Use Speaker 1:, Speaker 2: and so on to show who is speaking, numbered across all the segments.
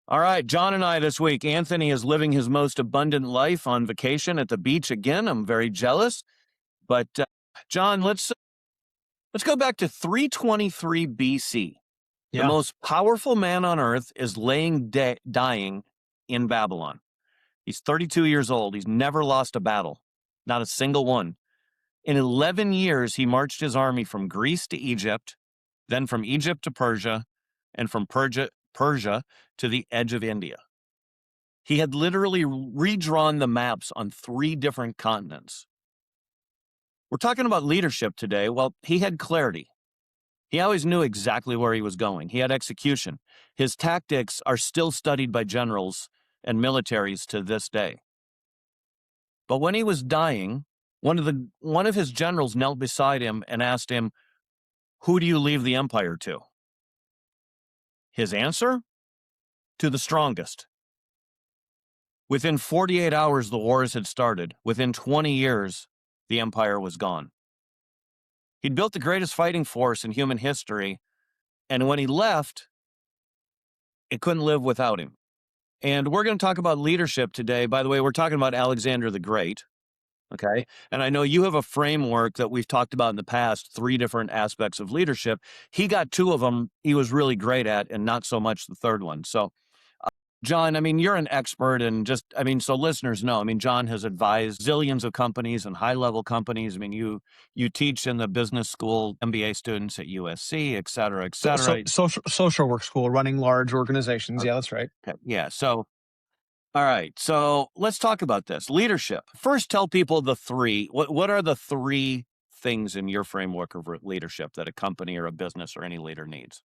Speaker 1: All right, John and I this week. Anthony is living his most abundant life on vacation at the beach again. I'm very jealous. But John, let's go back to 323 BC. The
Speaker 2: Yeah.
Speaker 1: most powerful man on earth is dying in Babylon. He's 32 years old. He's never lost a battle, not a single one. In 11 years, he marched his army from Greece to Egypt, then from Egypt to Persia, and from Persia to the edge of India. He had literally redrawn the maps on 3 different continents. We're talking about leadership today. Well, he had clarity. He always knew exactly where he was going. He had execution. His tactics are still studied by generals and militaries to this day. But when he was dying, one of his generals knelt beside him and asked him, "Who do you leave the empire to?" His answer? To the strongest. Within 48 hours, the wars had started. Within 20 years, the empire was gone. He'd built the greatest fighting force in human history, and when he left, it couldn't live without him. And we're going to talk about leadership today. By the way, we're talking about Alexander the Great, okay? And I know you have a framework that we've talked about in the past, 3 different aspects of leadership. He got 2 of them he was really great at, and not so much the third one. So John, I mean, you're an expert and so listeners know, I mean, John has advised zillions of companies and high-level companies. I mean, you teach in the business school, MBA students at USC, et cetera, et cetera.
Speaker 2: Social work school, running large organizations. Yeah, that's right.
Speaker 1: Okay. Yeah. So, all right. So let's talk about this. Leadership. First, tell people the 3. What are the 3 things in your framework of leadership that a company or a business or any leader needs?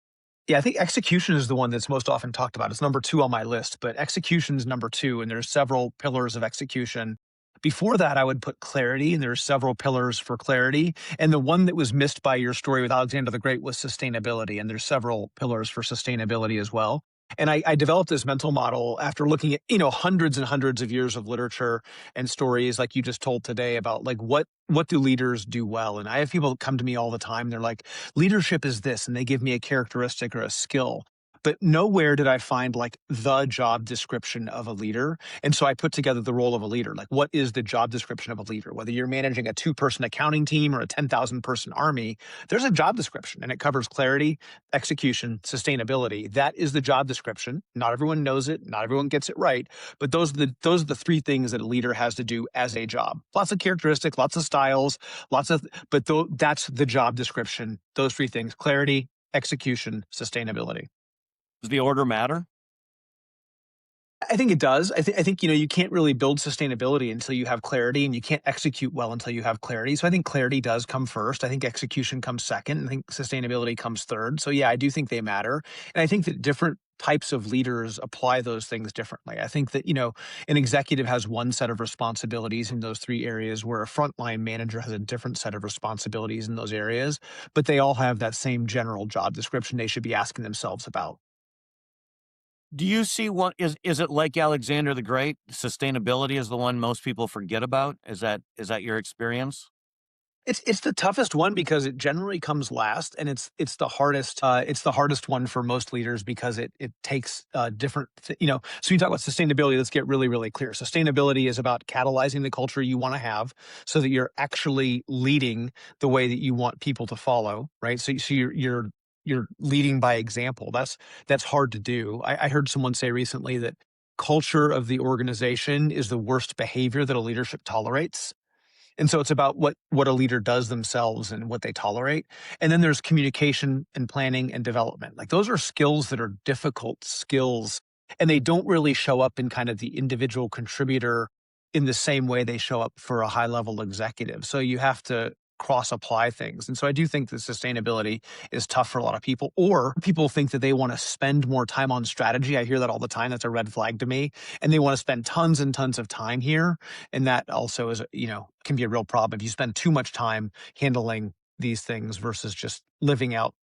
Speaker 2: Yeah, I think execution is the one that's most often talked about. It's number 2 on my list, but execution is number 2, and there's several pillars of execution. Before that, I would put clarity, and there's several pillars for clarity. And the one that was missed by your story with Alexander the Great was sustainability, and there's several pillars for sustainability as well. And I developed this mental model after looking at hundreds and hundreds of years of literature and stories like you just told today about like what do leaders do well. And I have people come to me all the time. They're like, leadership is this, and they give me a characteristic or a skill. But nowhere did I find like the job description of a leader. And so I put together the role of a leader. Like, what is the job description of a leader? Whether you're managing a 2-person accounting team or a 10,000 person army, there's a job description, and it covers clarity, execution, sustainability. That is the job description. Not everyone knows it. Not everyone gets it right. But those are the 3 things that a leader has to do as a job. Lots of characteristics, lots of styles, that's the job description. Those 3 things: clarity, execution, sustainability.
Speaker 1: Does the order matter?
Speaker 2: I think it does. I think you can't really build sustainability until you have clarity, and you can't execute well until you have clarity. So I think clarity does come first. I think execution comes second. I think sustainability comes third. So yeah, I do think they matter. And I think that different types of leaders apply those things differently. I think that, an executive has one set of responsibilities in those 3 areas, where a frontline manager has a different set of responsibilities in those areas, but they all have that same general job description they should be asking themselves about.
Speaker 1: Do you see what is it like Alexander the Great? Sustainability is the one most people forget about. Is that your experience?
Speaker 2: It's the toughest one because it generally comes last, and it's the hardest. It's the hardest one for most leaders because it takes different. So you talk about sustainability. Let's get really really clear. Sustainability is about catalyzing the culture you want to have, so that you're actually leading the way that you want people to follow. Right. So you're leading by example. That's hard to do. I heard someone say recently that culture of the organization is the worst behavior that a leadership tolerates. And so it's about what a leader does themselves and what they tolerate. And then there's communication and planning and development. Like, those are skills that are difficult skills, and they don't really show up in kind of the individual contributor in the same way they show up for a high level executive. So you have to cross apply things. And so I do think that sustainability is tough for a lot of people, or people think that they want to spend more time on strategy. I hear that all the time. That's a red flag to me. And they want to spend tons and tons of time here. And that also is, can be a real problem if you spend too much time handling these things versus just living out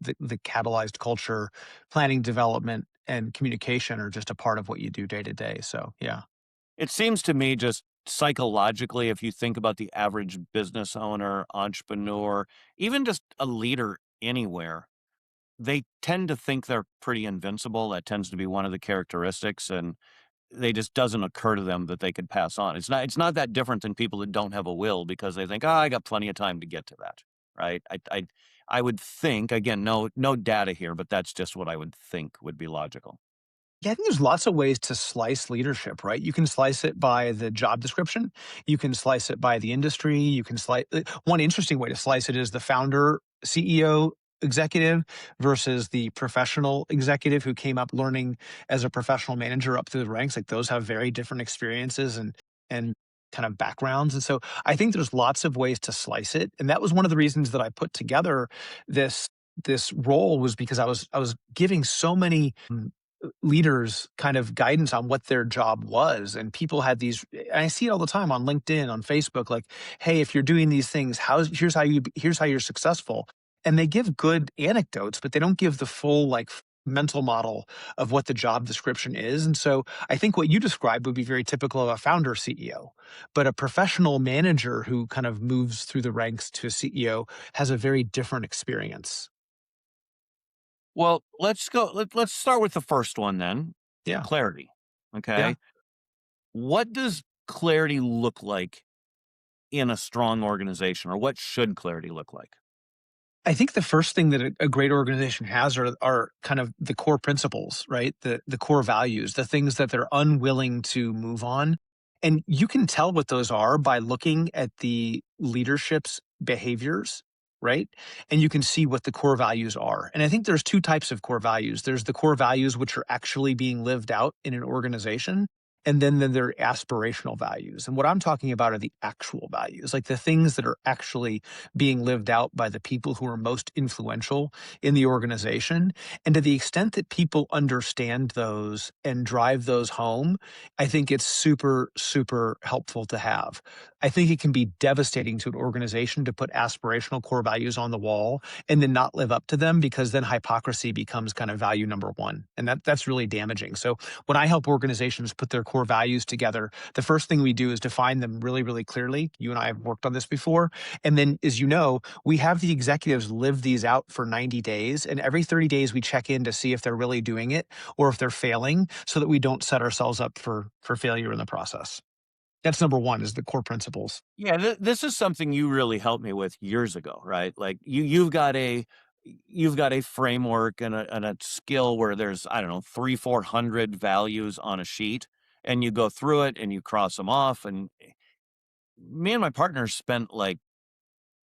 Speaker 2: the catalyzed culture. Planning, development, and communication are just a part of what you do day to day. So yeah.
Speaker 1: It seems to me, just psychologically, if you think about the average business owner, entrepreneur, even just a leader anywhere, they tend to think they're pretty invincible. That tends to be one of the characteristics, and they just doesn't occur to them that they could pass on. It's not that different than people that don't have a will because they think, "Oh, I got plenty of time to get to that." Right? I would think, again, no data here, but that's just what I would think would be logical.
Speaker 2: Yeah, I think there's lots of ways to slice leadership, right? You can slice it by the job description. You can slice it by the industry. You can slice one interesting way to slice it is the founder, CEO, executive versus the professional executive who came up learning as a professional manager up through the ranks. Like those have very different experiences and kind of backgrounds. And so I think there's lots of ways to slice it. And that was one of the reasons that I put together this role was because I was giving so many leaders kind of guidance on what their job was, and people had these, and I see it all the time on LinkedIn, on Facebook, like, hey, if you're doing these things, here's how you're successful. And they give good anecdotes, but they don't give the full like mental model of what the job description is. And so I think what you described would be very typical of a founder CEO, but a professional manager who kind of moves through the ranks to a CEO has a very different experience.
Speaker 1: Well, let's start with the first one then,
Speaker 2: Yeah.
Speaker 1: clarity,
Speaker 2: Yeah.
Speaker 1: okay? What does clarity look like in a strong organization, or what should clarity look like?
Speaker 2: I think the first thing that a great organization has are kind of the core principles, right? The core values, the things that they're unwilling to move on. And you can tell what those are by looking at the leadership's behaviors, right? And you can see what the core values are. And I think there's two types of core values. There's the core values which are actually being lived out in an organization. And then there are aspirational values. And what I'm talking about are the actual values, like the things that are actually being lived out by the people who are most influential in the organization. And to the extent that people understand those and drive those home, I think it's super, super helpful to have. I think it can be devastating to an organization to put aspirational core values on the wall and then not live up to them, because then hypocrisy becomes kind of value number one. And that's really damaging. So when I help organizations put their core values together, the first thing we do is define them really, really clearly. You and I have worked on this before. And then, as you know, we have the executives live these out for 90 days. And every 30 days, we check in to see if they're really doing it or if they're failing, so that we don't set ourselves up for failure in the process. That's number one, is the core principles.
Speaker 1: Yeah, this is something you really helped me with years ago, right? Like you've got a framework and a skill where there's, I don't know, 300-400 values on a sheet, and you go through it and you cross them off. And me and my partner spent like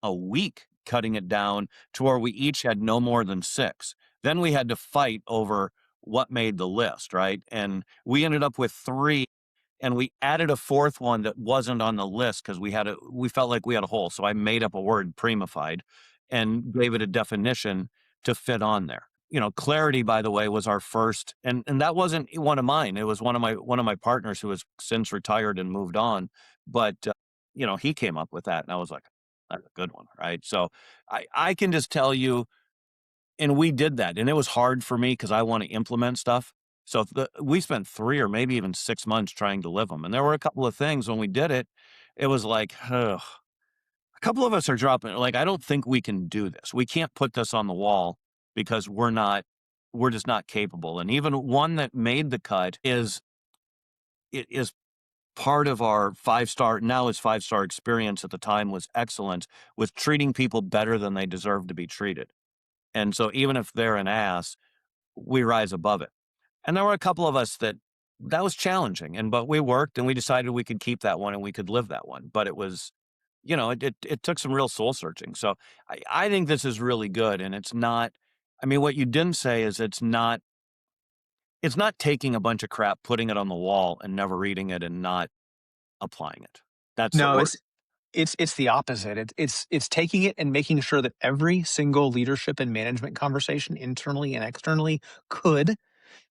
Speaker 1: a week cutting it down to where we each had no more than six. Then we had to fight over what made the list, right? And we ended up with three, and we added a fourth one that wasn't on the list because we felt like we had a hole. So I made up a word, primified, and gave it a definition to fit on there. Clarity, by the way, was our first, and that wasn't one of mine. It was one of my partners who has since retired and moved on. But he came up with that, and I was like, that's a good one, right? So I can just tell you, and we did that, and it was hard for me because I want to implement stuff. So we spent 3 or maybe even 6 months trying to live them, and there were a couple of things when we did it. It was like, ugh, a couple of us are dropping. Like, I don't think we can do this. We can't put this on the wall because we're just not capable. And even one that made the cut is part of our 5-star, now is 5-star experience, at the time was excellent, with treating people better than they deserve to be treated. And so even if they're an ass, we rise above it. And there were a couple of us that was challenging, but we worked and we decided we could keep that one and we could live that one. But it was, it took some real soul searching. So I think this is really good. And it's not, I mean, what you didn't say is it's not taking a bunch of crap, putting it on the wall and never reading it and not applying it. That's the
Speaker 2: No,
Speaker 1: word.
Speaker 2: it's the opposite. It's taking it and making sure that every single leadership and management conversation, internally and externally, could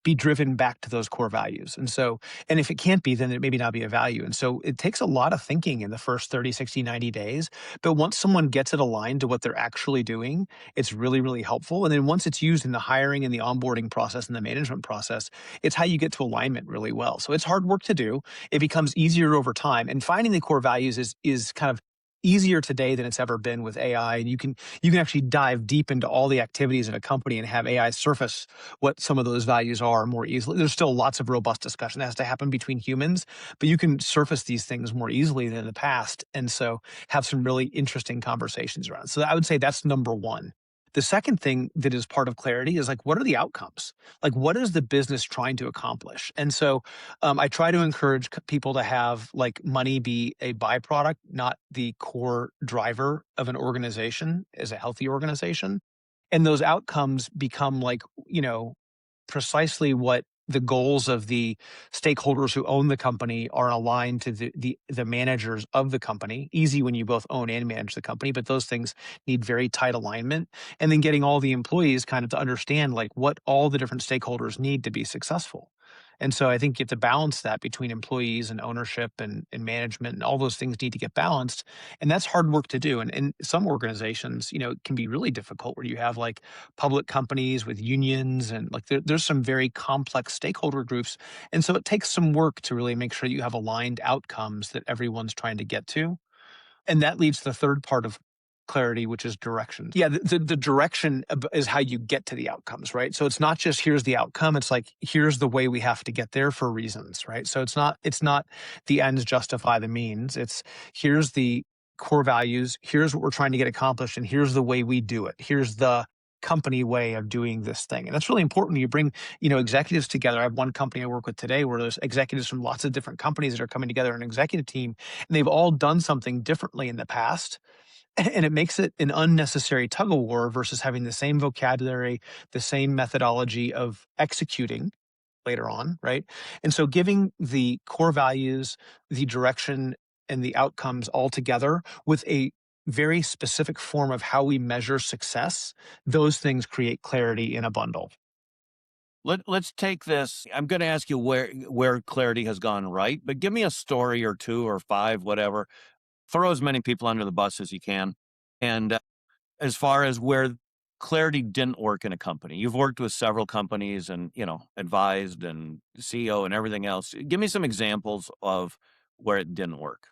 Speaker 2: be driven back to those core values. And so, and if it can't be, then it maybe not be a value. And so it takes a lot of thinking in the first 30, 60, 90 days. But once someone gets it aligned to what they're actually doing, it's really, really helpful. And then once it's used in the hiring and the onboarding process and the management process, it's how you get to alignment really well. So it's hard work to do. It becomes easier over time. And finding the core values is kind of easier today than it's ever been with AI. And you can actually dive deep into all the activities in a company and have AI surface what some of those values are more easily. There's still lots of robust discussion that has to happen between humans, but you can surface these things more easily than in the past. And so have some really interesting conversations around. So I would say that's number one. The second thing that is part of clarity is like, what are the outcomes? Like, what is the business trying to accomplish? And so I try to encourage people to have like money be a byproduct, not the core driver of an organization as a healthy organization. And those outcomes become like, precisely what the goals of the stakeholders who own the company are aligned to the managers of the company. Easy when you both own and manage the company, but those things need very tight alignment. And then getting all the employees kind of to understand like what all the different stakeholders need to be successful. And so I think you have to balance that between employees and ownership and management, and all those things need to get balanced. And that's hard work to do. And some organizations, it can be really difficult where you have like public companies with unions and like there's some very complex stakeholder groups. And so it takes some work to really make sure you have aligned outcomes that everyone's trying to get to. And that leads to the third part of clarity, which is direction. Yeah, the direction is how you get to the outcomes, right? So it's not just here's the outcome, it's like here's the way we have to get there for reasons, right? So it's not the ends justify the means. It's here's the core values, here's what we're trying to get accomplished, and here's the way we do it. Here's the company way of doing this thing. And that's really important when you bring, executives together. I have one company I work with today where there's executives from lots of different companies that are coming together in an executive team, and they've all done something differently in the past. And it makes it an unnecessary tug of war versus having the same vocabulary, the same methodology of executing later on, right? And so giving the core values, the direction, and the outcomes all together with a very specific form of how we measure success, those things create clarity in a bundle.
Speaker 1: Let's take this. I'm going to ask you where clarity has gone right, but give me a story or two or five, whatever. Throw as many people under the bus as you can. And as far as where clarity didn't work in a company, you've worked with several companies and, advised and CEO and everything else. Give me some examples of where it didn't work.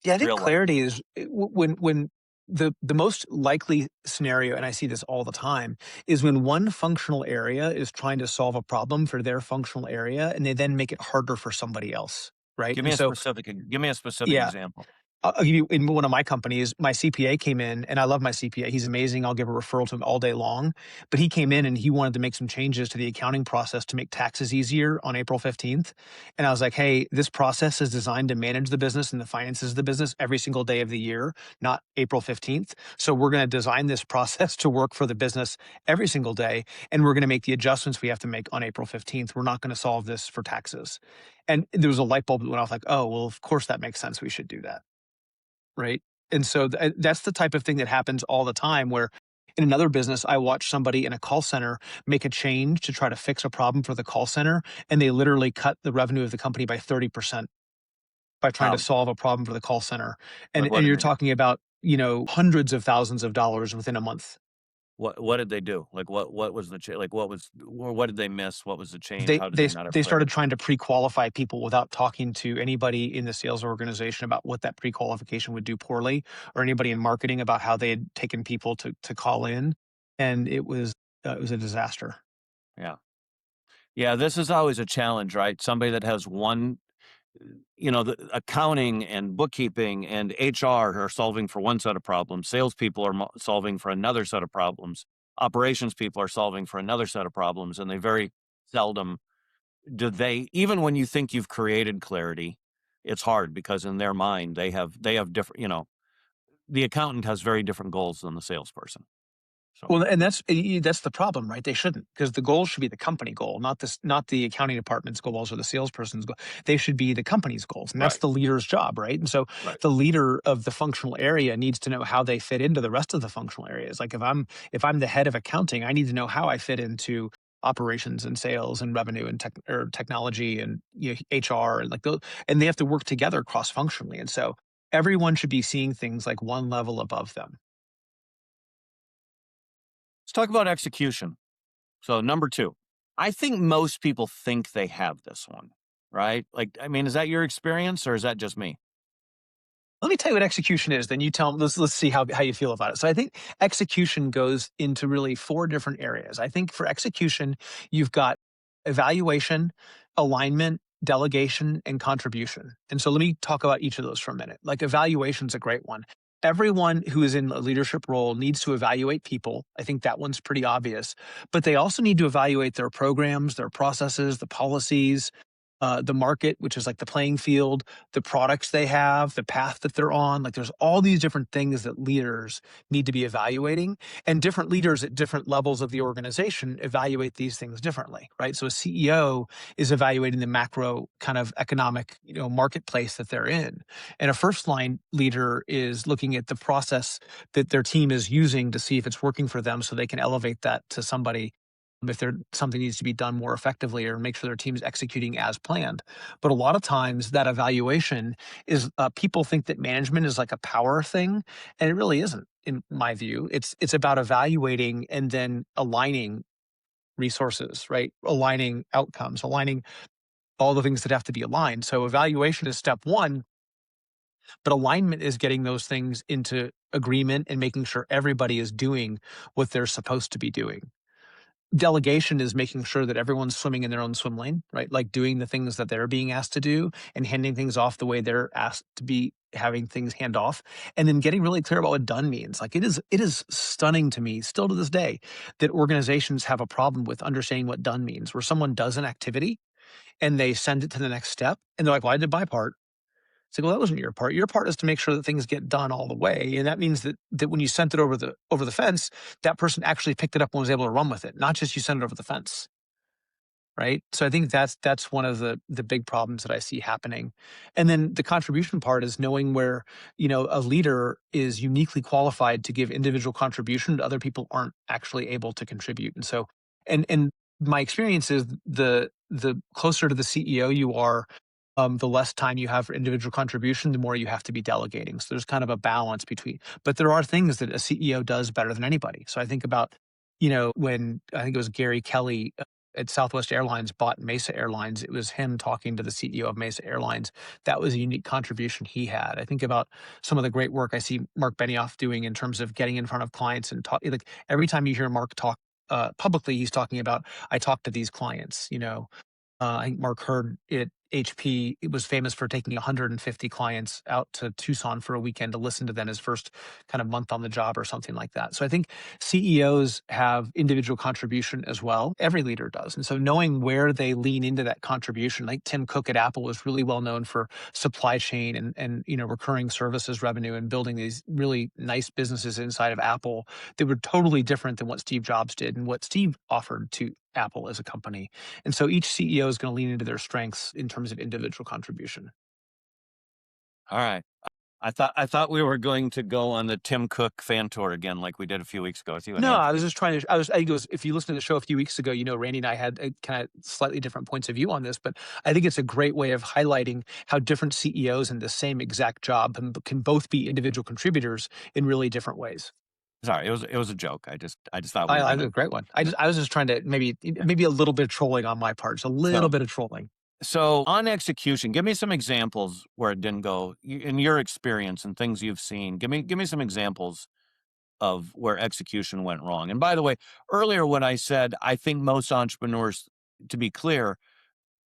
Speaker 2: Yeah, I think
Speaker 1: Real life.
Speaker 2: clarity is when the most likely scenario, and I see this all the time, is when one functional area is trying to solve a problem for their functional area, and they then make it harder for somebody else, right?
Speaker 1: Give me
Speaker 2: And
Speaker 1: a
Speaker 2: so,
Speaker 1: specific. Give me a specific
Speaker 2: yeah,
Speaker 1: example.
Speaker 2: I'll give you in one of my companies, my CPA came in and I love my CPA. He's amazing. I'll give a referral to him all day long. But he came in and he wanted to make some changes to the accounting process to make taxes easier on April 15th. And I was like, hey, this process is designed to manage the business and the finances of the business every single day of the year, not April 15th. So we're going to design this process to work for the business every single day. And we're going to make the adjustments we have to make on April 15th. We're not going to solve this for taxes. And there was a light bulb that went off like, oh, well, of course that makes sense. We should do that. Right? And so that's the type of thing that happens all the time where in another business, I watched somebody in a call center make a change to try to fix a problem for the call center, and they literally cut the revenue of the company by 30% by trying to
Speaker 1: How?
Speaker 2: solve a problem for the call center.
Speaker 1: Like,
Speaker 2: And
Speaker 1: what
Speaker 2: and
Speaker 1: did
Speaker 2: you're
Speaker 1: they do?
Speaker 2: talking about, hundreds of thousands of dollars within a month.
Speaker 1: What did they do? Like, what was the like, what did they miss? What was the change?
Speaker 2: They
Speaker 1: How did
Speaker 2: they
Speaker 1: they not have
Speaker 2: they started
Speaker 1: clarity?
Speaker 2: trying to pre-qualify people without talking to anybody in the sales organization about what that pre-qualification would do poorly, or anybody in marketing about how they had taken people to call in, and it was a disaster.
Speaker 1: Yeah. Yeah, this is always a challenge, right? Somebody that has one, the accounting and bookkeeping and HR are solving for one set of problems. Salespeople are solving for another set of problems. Operations people are solving for another set of problems, and they very seldom do they. Even when you think you've created clarity, it's hard because in their mind they have different. The accountant has very different goals than the salesperson. So
Speaker 2: Well, and that's the problem, right? They shouldn't, because the goal should be the company goal, not the accounting department's goals or the salesperson's goal. They should be the company's goals, and that's
Speaker 1: right,
Speaker 2: the leader's job, right? And so
Speaker 1: right.
Speaker 2: the leader of the functional area needs to know how they fit into the rest of the functional areas. Like if I'm the head of accounting, I need to know how I fit into operations and sales and revenue and technology and HR and like those, and they have to work together cross functionally. And so everyone should be seeing things like one level above them.
Speaker 1: Let's talk about execution. So number two, I think most people think they have this one, right? Like, I mean, is that your experience or is that just me?
Speaker 2: Let me tell you what execution is, then you tell me, let's see how you feel about it. So I think execution goes into really four different areas. I think for execution, you've got evaluation, alignment, delegation, and contribution. And so let me talk about each of those for a minute. Like evaluation is a great one. Everyone who is in a leadership role needs to evaluate people. I think that one's pretty obvious. But they also need to evaluate their programs, their processes, the policies, the market, which is like the playing field, the products they have, the path that they're on. Like there's all these different things that leaders need to be evaluating, and different leaders at different levels of the organization evaluate these things differently, right? So a CEO is evaluating the macro kind of economic, marketplace that they're in. And a first line leader is looking at the process that their team is using to see if it's working for them so they can elevate that to somebody if something needs to be done more effectively or make sure their team's executing as planned. But a lot of times that evaluation is people think that management is like a power thing, and it really isn't. In my view, it's about evaluating and then aligning resources, right? Aligning outcomes, aligning all the things that have to be aligned. So evaluation is step one, but alignment is getting those things into agreement and making sure everybody is doing what they're supposed to be doing. Delegation is making sure that everyone's swimming in their own swim lane, right? Like doing the things that they're being asked to do and handing things off the way they're asked to be having things hand off. And then getting really clear about what done means. Like it is stunning to me still to this day that organizations have a problem with understanding what done means, where someone does an activity and they send it to the next step and they're like, well, I did my part. It's like, well, that wasn't your part. Your part is to make sure that things get done all the way. And that means that when you sent it over the fence, that person actually picked it up and was able to run with it, not just you sent it over the fence. Right. So I think that's one of the big problems that I see happening. And then the contribution part is knowing where, a leader is uniquely qualified to give individual contribution that other people aren't actually able to contribute. And so and my experience is the closer to the CEO you are, the less time you have for individual contribution, the more you have to be delegating. So there's kind of a balance between, but there are things that a CEO does better than anybody. So I think about, when I think it was Gary Kelly at Southwest Airlines bought Mesa Airlines, it was him talking to the CEO of Mesa Airlines. That was a unique contribution he had. I think about some of the great work I see Mark Benioff doing in terms of getting in front of clients and talk. Like every time you hear Mark talk publicly, he's talking about, I talk to these clients, I think Mark Hurd at HP was famous for taking 150 clients out to Tucson for a weekend to listen to them his first kind of month on the job or something like that. So I think CEOs have individual contribution as well. Every leader does. And so knowing where they lean into that contribution, like Tim Cook at Apple was really well known for supply chain and recurring services revenue and building these really nice businesses inside of Apple that were totally different than what Steve Jobs did and what Steve offered to Apple as a company. And so each CEO is going to lean into their strengths in terms of individual contribution.
Speaker 1: All right. I thought we were going to go on the Tim Cook fan tour again, like we did a few weeks ago with you and
Speaker 2: No,
Speaker 1: Andrew.
Speaker 2: I was just trying to. I think it was. If you listened to the show a few weeks ago, Randy and I had kind of slightly different points of view on this, but I think it's a great way of highlighting how different CEOs in the same exact job can both be individual contributors in really different ways.
Speaker 1: Sorry, it was a joke. I just thought we were
Speaker 2: I did
Speaker 1: gonna.
Speaker 2: a great one.
Speaker 1: Yeah.
Speaker 2: I was just trying to maybe a little bit of trolling on my part, just a little
Speaker 1: So
Speaker 2: bit of trolling.
Speaker 1: so on execution, give me some examples where it didn't go in your experience and things you've seen. Give me some examples of where execution went wrong. And by the way, earlier when I said I think most entrepreneurs, to be clear,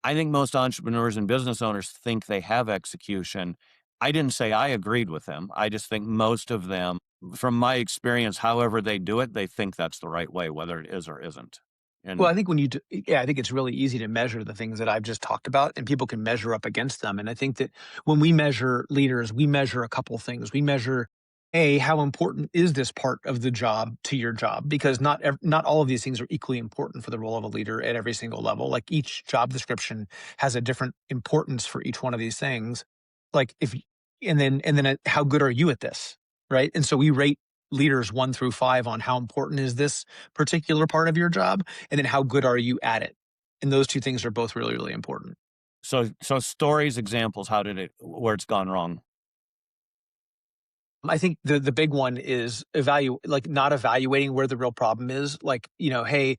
Speaker 1: I think most entrepreneurs and business owners think they have execution. I didn't say I agreed with them. I just think most of them, from my experience, however they do it, they think that's the right way, whether it is or isn't.
Speaker 2: Well,
Speaker 1: And
Speaker 2: I think I think it's really easy to measure the things that I've just talked about, and people can measure up against them. And I think that when we measure leaders, we measure a couple things. We measure, how important is this part of the job to your job? Because not all of these things are equally important for the role of a leader at every single level. Like each job description has a different importance for each one of these things. Like and then how good are you at this, right? And so we rate leaders 1 through 5 on how important is this particular part of your job, and then how good are you at it? And those two things are both really, really important.
Speaker 1: so stories, examples, where it's gone wrong?
Speaker 2: I think the big one is not evaluating where the real problem is. Like, hey,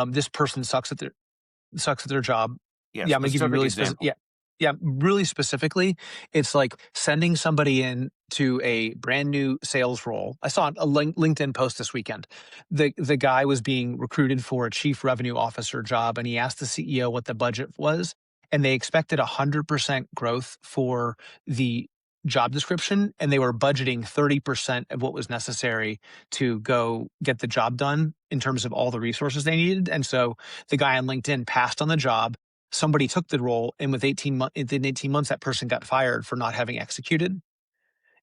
Speaker 2: this person sucks at their job. Yeah,
Speaker 1: Yeah,
Speaker 2: I'm gonna give you
Speaker 1: specific
Speaker 2: really specific.
Speaker 1: example.
Speaker 2: Yeah, Yeah, really specifically, it's like sending somebody in to a brand new sales role. I saw a LinkedIn post this weekend. The guy was being recruited for a chief revenue officer job, and he asked the CEO what the budget was, and they expected 100% growth for the job description, and they were budgeting 30% of what was necessary to go get the job done in terms of all the resources they needed. And so the guy on LinkedIn passed on the job. Somebody took the role, and within 18 months, that person got fired for not having executed.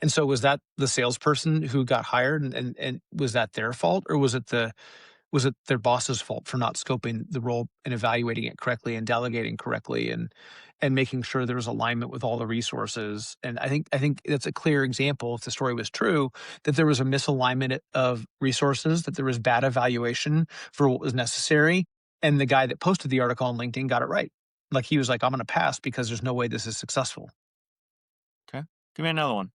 Speaker 2: And so was that the salesperson who got hired, and was that their fault, or was it their boss's fault for not scoping the role and evaluating it correctly and delegating correctly and making sure there was alignment with all the resources? And I think that's a clear example, if the story was true, that there was a misalignment of resources, that there was bad evaluation for what was necessary. And the guy that posted the article on LinkedIn got it right. Like, he was like, I'm going to pass because there's no way this is successful.
Speaker 1: Okay. Give me another one.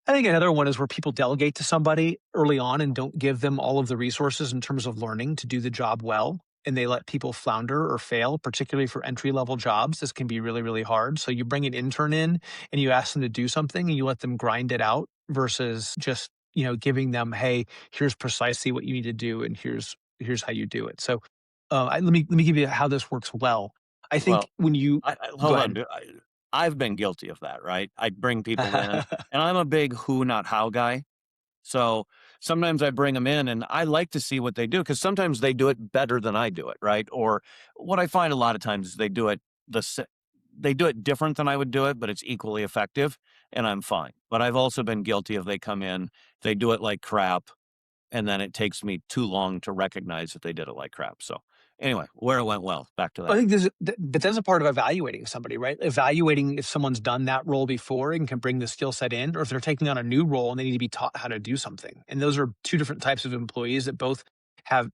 Speaker 2: I think another one is where people delegate to somebody early on and don't give them all of the resources in terms of learning to do the job well. And they let people flounder or fail, particularly for entry level jobs. This can be really, really hard. So you bring an intern in and you ask them to do something and you let them grind it out versus just, giving them, hey, here's precisely what you need to do, and here's how you do it. So let me give you how this works well. I think
Speaker 1: Well,
Speaker 2: when you go
Speaker 1: hold on.
Speaker 2: ahead.
Speaker 1: I've been guilty of that, right? I bring people in, and I'm a big who, not how guy. So sometimes I bring them in and I like to see what they do, because sometimes they do it better than I do it, right? Or what I find a lot of times is they do it different than I would do it, but it's equally effective, and I'm fine. But I've also been guilty of, they come in, they do it like crap, and then it takes me too long to recognize that they did it like crap. So anyway, where it went well, back to
Speaker 2: I
Speaker 1: that.
Speaker 2: think but that's a part of evaluating somebody, right? Evaluating if someone's done that role before and can bring the skill set in, or if they're taking on a new role and they need to be taught how to do something. And those are two different types of employees that both have.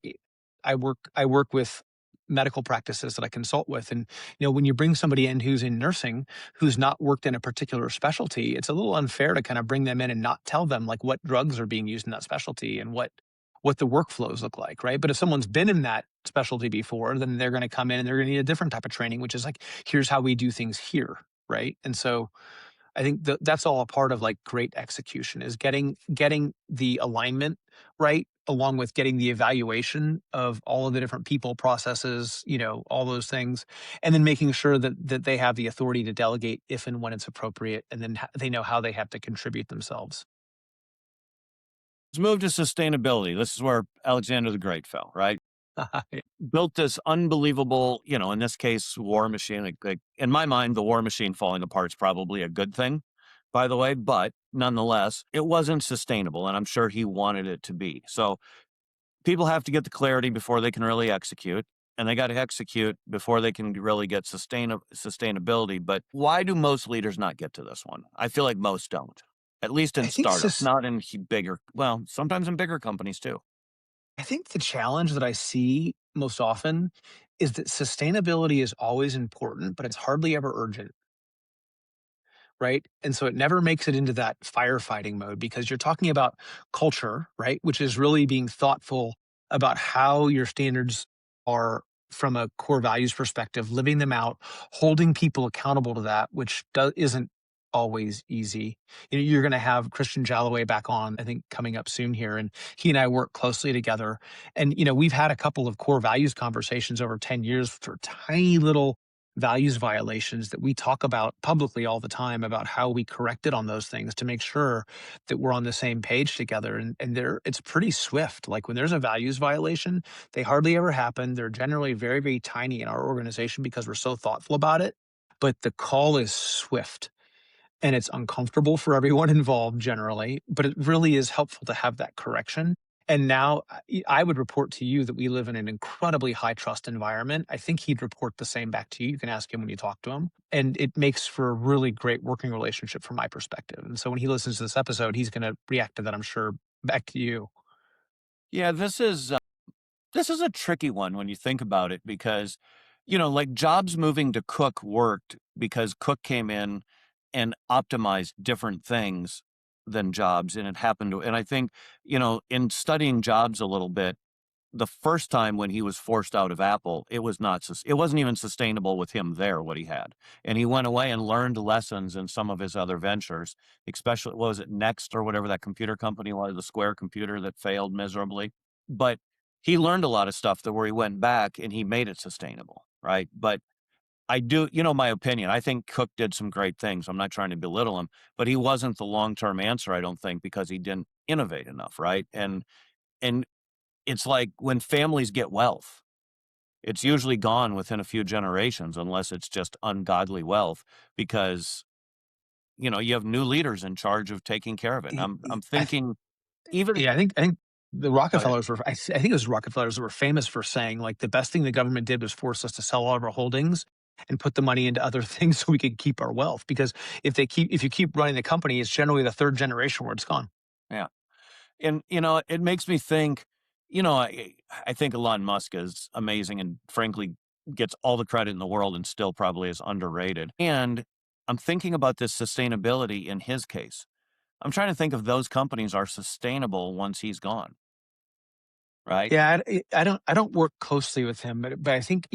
Speaker 2: I work with medical practices that I consult with, and when you bring somebody in who's in nursing, who's not worked in a particular specialty, it's a little unfair to kind of bring them in and not tell them like what drugs are being used in that specialty and what the workflows look like, right? But if someone's been in that specialty before, then they're going to come in and they're going to need a different type of training, which is like, here's how we do things here, right? And so I think that's all a part of like great execution, is getting the alignment right, along with getting the evaluation of all of the different people, processes, all those things, and then making sure that they have the authority to delegate if and when it's appropriate, and then they know how they have to contribute themselves.
Speaker 1: Let's move to sustainability. This is where Alexander the Great fell, right? Built this unbelievable, in this case, war machine. Like, in my mind, the war machine falling apart is probably a good thing, by the way, but nonetheless, it wasn't sustainable, and I'm sure he wanted it to be. So people have to get the clarity before they can really execute, and they got to execute before they can really get sustainability. But why do most leaders not get to this one? I feel like most don't, at least
Speaker 2: I
Speaker 1: in
Speaker 2: think
Speaker 1: startups, not in bigger, well, sometimes in bigger companies too.
Speaker 2: I think the challenge that I see most often is that sustainability is always important, but it's hardly ever urgent, right? And so it never makes it into that firefighting mode, because you're talking about culture, right? Which is really being thoughtful about how your standards are from a core values perspective, living them out, holding people accountable to that, which isn't always easy. You're going to have Christian Jalloway back on, I think, coming up soon here, and he and I work closely together. And we've had a couple of core values conversations over 10 years for tiny little values violations that we talk about publicly all the time, about how we corrected on those things to make sure that we're on the same page together. And it's pretty swift. Like, when there's a values violation, they hardly ever happen. They're generally very, very tiny in our organization because we're so thoughtful about it. But the call is swift, and it's uncomfortable for everyone involved generally, but it really is helpful to have that correction. And now I would report to you that we live in an incredibly high trust environment. I think he'd report the same back to you. You can ask him when you talk to him. And it makes for a really great working relationship from my perspective. And so when he listens to this episode, he's going to react to that, I'm sure, back to you.
Speaker 1: Yeah, this is a tricky one when you think about it, because, like, jobs moving to Cook worked because Cook came in and optimized different things than jobs. And it happened to, and I think, in studying jobs a little bit, the first time when he was forced out of Apple, it was not it wasn't even sustainable with him there, what he had. And he went away and learned lessons in some of his other ventures, especially, what was it, Next or whatever that computer company was, the Square computer that failed miserably. But he learned a lot of stuff that where he went back and he made it sustainable, right? But I do, my opinion. I think Cook did some great things. I'm not trying to belittle him, but he wasn't the long-term answer, I don't think, because he didn't innovate enough, right? And it's like when families get wealth, it's usually gone within a few generations unless it's just ungodly wealth because, you have new leaders in charge of taking care of it. And
Speaker 2: Y-
Speaker 1: I'm
Speaker 2: I
Speaker 1: thinking even
Speaker 2: Yeah, I think the
Speaker 1: go ahead.
Speaker 2: Rockefellers were. I think it was Rockefellers that were famous for saying like the best thing the government did was force us to sell all of our holdings and put the money into other things so we could keep our wealth. Because if you keep running the company, it's generally the third generation where it's gone.
Speaker 1: Yeah. And, it makes me think, I think Elon Musk is amazing and frankly gets all the credit in the world and still probably is underrated. And I'm thinking about this sustainability in his case. I'm trying to think if those companies are sustainable once he's gone, right?
Speaker 2: Yeah, I don't work closely with him, but I think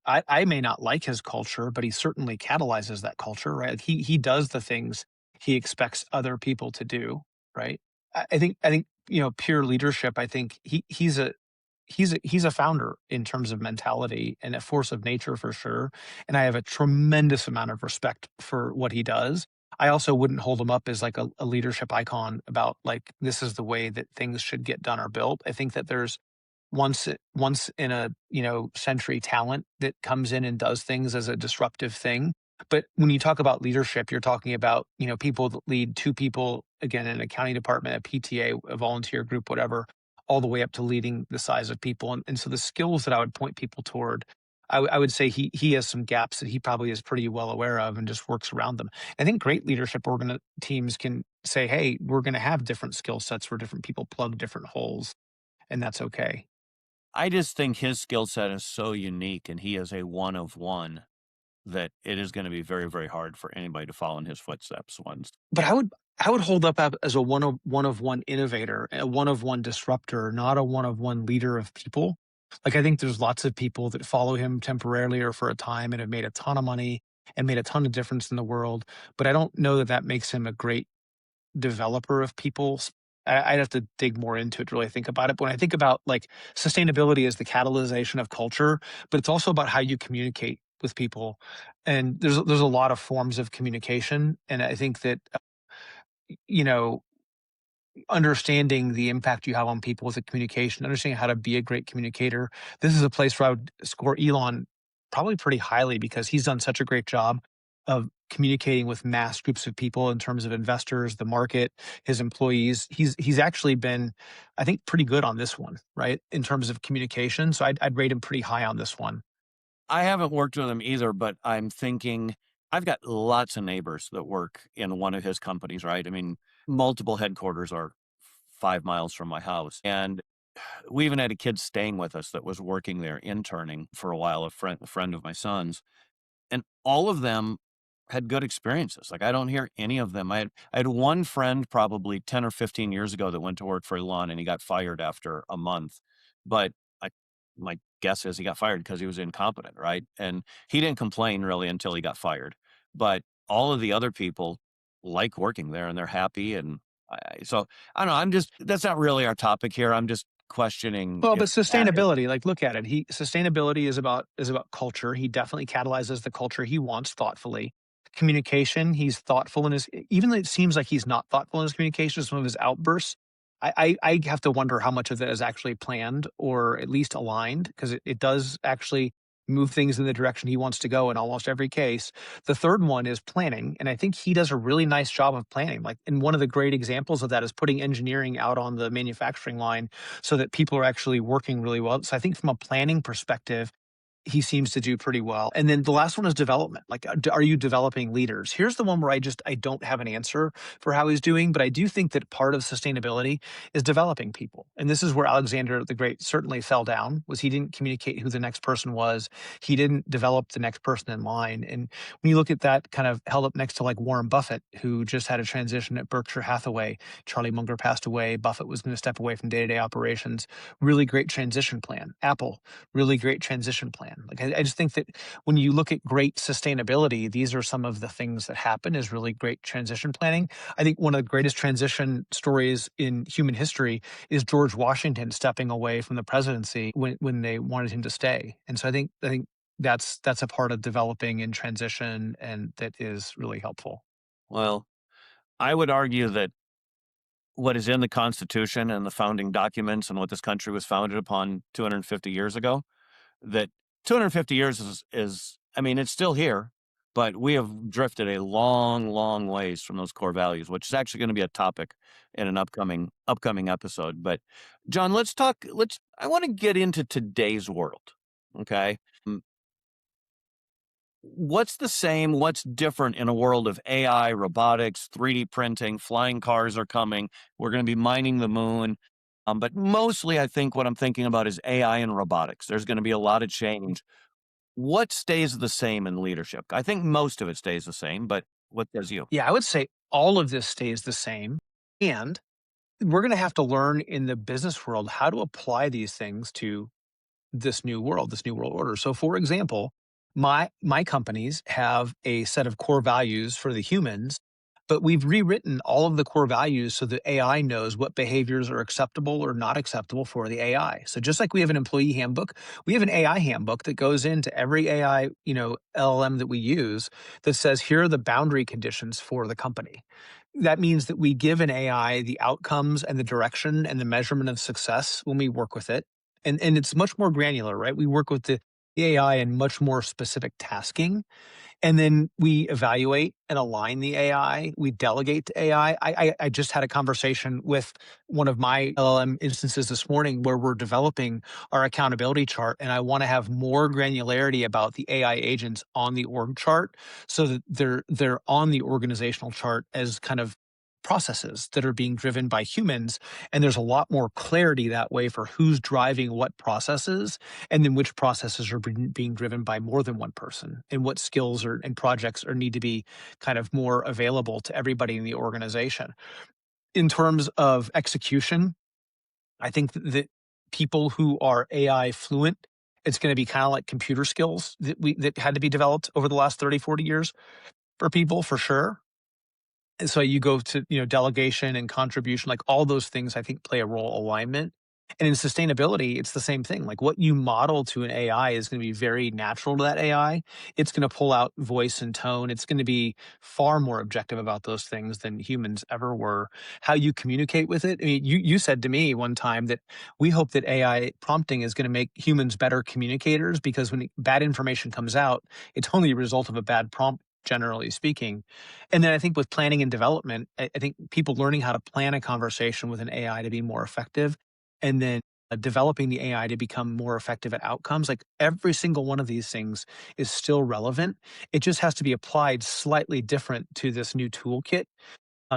Speaker 2: I may not like his culture, but he certainly catalyzes that culture, right? Like, he does the things he expects other people to do, right? I think pure leadership. I think he's a founder in terms of mentality and a force of nature for sure. And I have a tremendous amount of respect for what he does. I also wouldn't hold him up as like a leadership icon about like this is the way that things should get done or built. I think that there's once in a century talent that comes in and does things as a disruptive thing. But when you talk about leadership, you're talking about people that lead two people, again, in a county department, a PTA, a volunteer group, whatever, all the way up to leading the size of people. And so the skills that I would point people toward, I would say he has some gaps that he probably is pretty well aware of and just works around them. I think great leadership teams can say, hey, we're going to have different skill sets where different people plug different holes, and that's okay.
Speaker 1: I just think his skill set is so unique and he is a one of one that it is going to be very, very hard for anybody to follow in his footsteps once.
Speaker 2: But I would hold up as a one of one innovator, a one of one disruptor, not a one of one leader of people. Like I think there's lots of people that follow him temporarily or for a time and have made a ton of money and made a ton of difference in the world. But I don't know that that makes him a great developer of people. I'd have to dig more into it to really think about it. But when I think about like sustainability as the catalyzation of culture, but it's also about how you communicate with people. And there's a lot of forms of communication. And I think that you know, understanding the impact you have on people with the communication, understanding how to be a great communicator. This is a place where I would score Elon probably pretty highly because he's done such a great job of communicating with mass groups of people in terms of investors, the market, his employees. He's actually been, I think, pretty good on this one, right? In terms of communication. So I'd rate him pretty high on this one.
Speaker 1: I haven't worked with him either, but I'm thinking I've got lots of neighbors that work in one of his companies, right? I mean, multiple headquarters are 5 miles from my house. And we even had a kid staying with us that was working there, interning for a while, a friend of my son's. And all of them had good experiences. Like, I don't hear any of them. I had one friend probably 10 or 15 years ago that went to work for Elon and he got fired after a month. But I my guess is he got fired because he was incompetent, right? And he didn't complain really until he got fired. But all of the other people like working there and they're happy. And so I don't know. That's not really our topic here. I'm just questioning
Speaker 2: Well,
Speaker 1: if
Speaker 2: but sustainability, like look at it. Sustainability is about culture. He definitely catalyzes the culture he wants thoughtfully. Communication, he's thoughtful in his even though it seems like he's not thoughtful in his communication, some of his outbursts. I have to wonder how much of that is actually planned or at least aligned, because it does actually move things in the direction he wants to go in almost every case. The third one is planning, and I think he does a really nice job of planning. Like, and one of the great examples of that is putting engineering out on the manufacturing line so that people are actually working really well. So I think from a planning perspective, he seems to do pretty well. And then the last one is development. Like, are you developing leaders? Here's the one where I don't have an answer for how he's doing, but I do think that part of sustainability is developing people. And this is where Alexander the Great certainly fell down, was he didn't communicate who the next person was. He didn't develop the next person in line. And when you look at that kind of held up next to like Warren Buffett, who just had a transition at Berkshire Hathaway, Charlie Munger passed away, Buffett was going to step away from day-to-day operations, really great transition plan. Apple, really great transition plan. Like I just think that when you look at great sustainability, these are some of the things that happen is really great transition planning. I think one of the greatest transition stories in human history is George Washington stepping away from the presidency when they wanted him to stay. And so I think that's a part of developing in transition, and that is really helpful.
Speaker 1: Well, I would argue that what is in the Constitution and the founding documents and what this country was founded upon 250 years ago, that 250 years is I mean, it's still here, but we have drifted a long, long ways from those core values, which is actually going to be a topic in an upcoming episode. But John, I want to get into today's world. Okay. What's the same? What's different in a world of AI, robotics, 3D printing, flying cars are coming. We're going to be mining the moon. But mostly, I think what I'm thinking about is AI and robotics. There's going to be a lot of change. What stays the same in leadership? I think most of it stays the same, but what does you?
Speaker 2: Yeah, I would say all of this stays the same. And we're going to have to learn in the business world how to apply these things to this new world order. So for example, my companies have a set of core values for the humans, but we've rewritten all of the core values so that AI knows what behaviors are acceptable or not acceptable for the AI. So just like we have an employee handbook, we have an AI handbook that goes into every AI, LLM that we use, that says here are the boundary conditions for the company. That means that we give an AI the outcomes and the direction and the measurement of success when we work with it. And it's much more granular, right? We work with the AI in much more specific tasking, and then we evaluate and align the AI. We delegate to AI. I just had a conversation with one of my LLM instances this morning where we're developing our accountability chart, and I want to have more granularity about the AI agents on the org chart so that they're on the organizational chart as kind of processes that are being driven by humans, and there's a lot more clarity that way for who's driving what processes, and then which processes are being driven by more than one person, and what skills and projects need to be kind of more available to everybody in the organization. In terms of execution, I think that people who are AI fluent, it's going to be kind of like computer skills that had to be developed over the last 30, 40 years for people, for sure. And so you go to, delegation and contribution, like all those things I think play a role, alignment. And in sustainability, it's the same thing. Like what you model to an AI is going to be very natural to that AI. It's going to pull out voice and tone. It's going to be far more objective about those things than humans ever were. How you communicate with it. I mean, you said to me one time that we hope that AI prompting is going to make humans better communicators, because when bad information comes out, it's only a result of a bad prompt, generally speaking. And then I think with planning and development, I think people learning how to plan a conversation with an AI to be more effective, and then developing the AI to become more effective at outcomes. Like every single one of these things is still relevant. It just has to be applied slightly different to this new toolkit.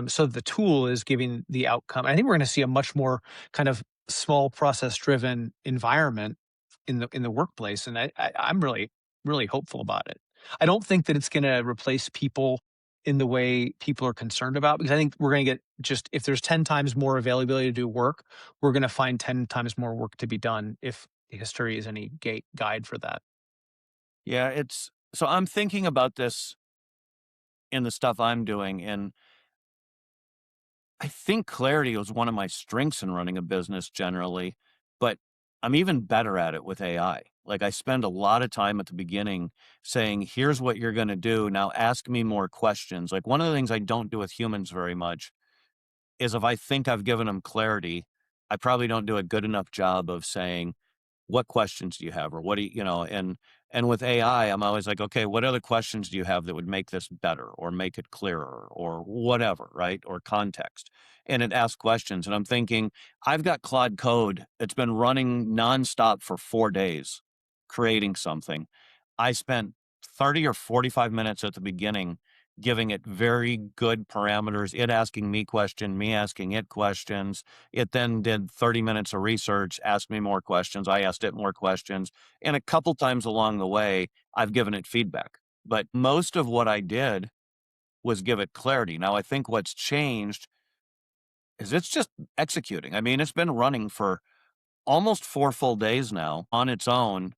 Speaker 2: So the tool is giving the outcome. I think we're going to see a much more kind of small process driven environment in the workplace, and I'm really hopeful about it. I don't think that it's going to replace people in the way people are concerned about, because I think we're going to get, just if there's 10 times more availability to do work, we're going to find 10 times more work to be done, if history is any guide for that.
Speaker 1: Yeah, it's so I'm thinking about this in the stuff I'm doing, and I think clarity was one of my strengths in running a business generally, but I'm even better at it with AI. Like I spend a lot of time at the beginning saying, here's what you're going to do. Now ask me more questions. Like one of the things I don't do with humans very much is if I think I've given them clarity, I probably don't do a good enough job of saying, what questions do you have? Or what do and with AI, I'm always like, okay, what other questions do you have that would make this better or make it clearer or whatever, right? Or context. And it asks questions. And I'm thinking, I've got Claude Code. It's been running nonstop for 4 days. creating something, I spent 30 or 45 minutes at the beginning giving it very good parameters, it asking me questions, me asking it questions. It then did 30 minutes of research, asked me more questions, I asked it more questions, and a couple times along the way, I've given it feedback. But most of what I did was give it clarity. Now, I think what's changed is it's just executing. I mean, it's been running for almost 4 full days now on its own.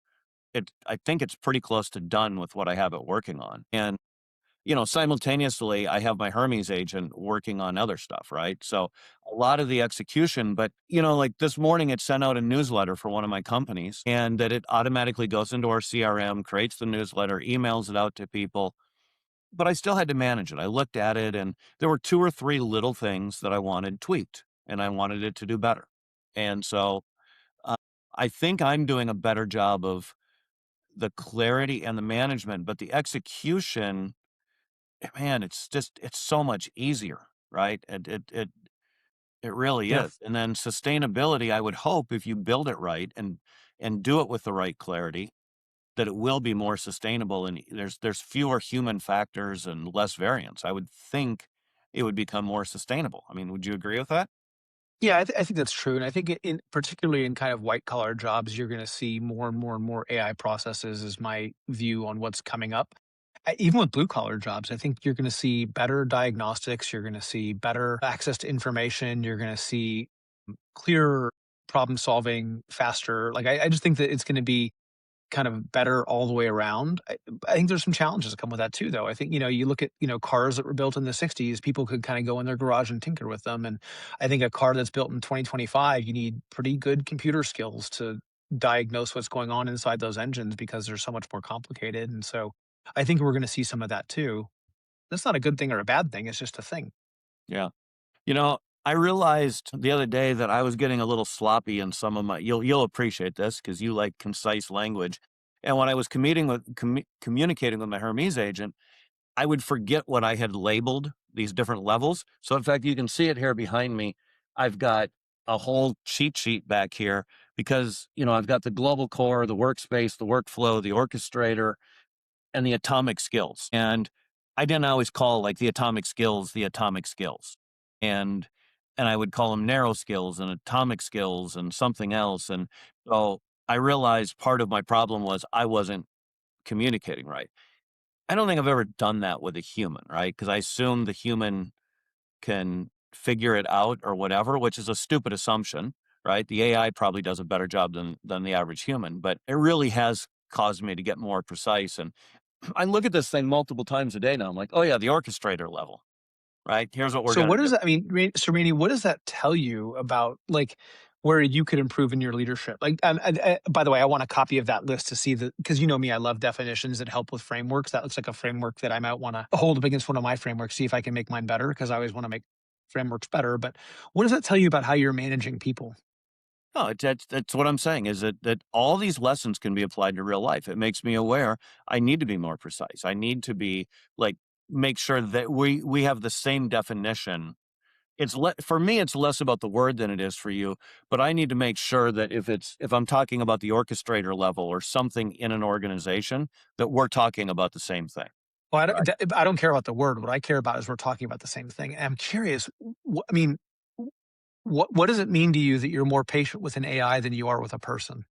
Speaker 1: I think it's pretty close to done with what I have it working on. And, simultaneously, I have my Hermes agent working on other stuff, right? So a lot of the execution, but, like this morning, it sent out a newsletter for one of my companies and that it automatically goes into our CRM, creates the newsletter, emails it out to people. But I still had to manage it. I looked at it and there were 2 or 3 little things that I wanted tweaked and I wanted it to do better. And so uh, I think I'm doing a better job of the clarity and the management, but the execution, man, it's so much easier, right? It really
Speaker 2: Yeah.
Speaker 1: is. And then sustainability, I would hope if you build it right and do it with the right clarity, that it will be more sustainable and there's fewer human factors and less variance. I would think it would become more sustainable. I mean, would you agree with that?
Speaker 2: Yeah, I think that's true, and I think in particularly in kind of white collar jobs, you're going to see more and more and more AI processes. Is my view on what's coming up. Even with blue collar jobs, I think you're going to see better diagnostics. You're going to see better access to information. You're going to see clearer problem solving faster. Like I just think that it's going to be kind of better all the way around. I think there's some challenges that come with that too, though. I think, you look at, cars that were built in the 60s, people could kind of go in their garage and tinker with them. And I think a car that's built in 2025, you need pretty good computer skills to diagnose what's going on inside those engines because they're so much more complicated. And so I think we're going to see some of that too. That's not a good thing or a bad thing. It's just a thing.
Speaker 1: Yeah. I realized the other day that I was getting a little sloppy in some of my you'll appreciate this because you like concise language. And when I was communicating with my Hermes agent, I would forget what I had labeled these different levels. So in fact, you can see it here behind me. I've got a whole cheat sheet back here because, I've got the global core, the workspace, the workflow, the orchestrator, and the atomic skills. And I didn't always call like the atomic skills. And I would call them narrow skills and atomic skills and something else. And so I realized part of my problem was I wasn't communicating right. I don't think I've ever done that with a human, right? Because I assume the human can figure it out or whatever, which is a stupid assumption, right? The AI probably does a better job than the average human, but it really has caused me to get more precise. And I look at this thing multiple times a day now. I'm like, oh yeah, the orchestrator level, right? Here's what we're
Speaker 2: So
Speaker 1: gonna
Speaker 2: what
Speaker 1: do.
Speaker 2: does that I mean, so Randy, what does that tell you about like where you could improve in your leadership? Like, by the way, I want a copy of that list to see the because you know me, I love definitions that help with frameworks. That looks like a framework that I might want to hold up against one of my frameworks, see if I can make mine better because I always want to make frameworks better. But what does that tell you about how you're managing people?
Speaker 1: No, that's what I'm saying is that all these lessons can be applied to real life. It makes me aware I need to be more precise. I need to be like make sure that we have the same definition. For me, it's less about the word than it is for you, but I need to make sure that if I'm talking about the orchestrator level or something in an organization, that we're talking about the same thing.
Speaker 2: Well,
Speaker 1: Right.
Speaker 2: I don't care about the word. What I care about is we're talking about the same thing. And I'm curious. I mean, what does it mean to you that you're more patient with an AI than you are with a person?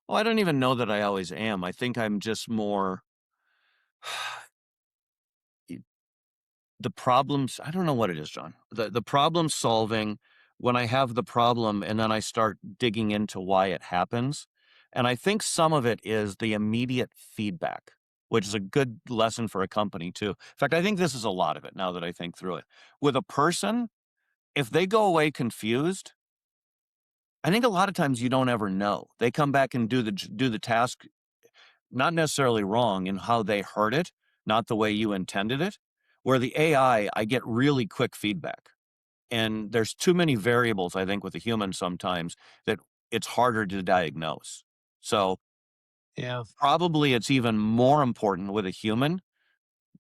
Speaker 1: Well, I don't even know that I always am. I think I'm just more the problems. I don't know what it is, John. The problem solving when I have the problem and then I start digging into why it happens. And I think some of it is the immediate feedback, which is a good lesson for a company too. In fact, I think this is a lot of it now that I think through it. With a person, if they go away confused, I think a lot of times you don't ever know. They come back and do the task not necessarily wrong in how they heard it, not the way you intended it. Where the I get really quick feedback. And there's too many variables, I think, with a human sometimes that it's harder to diagnose. So
Speaker 2: Yeah.
Speaker 1: probably it's even more important with a human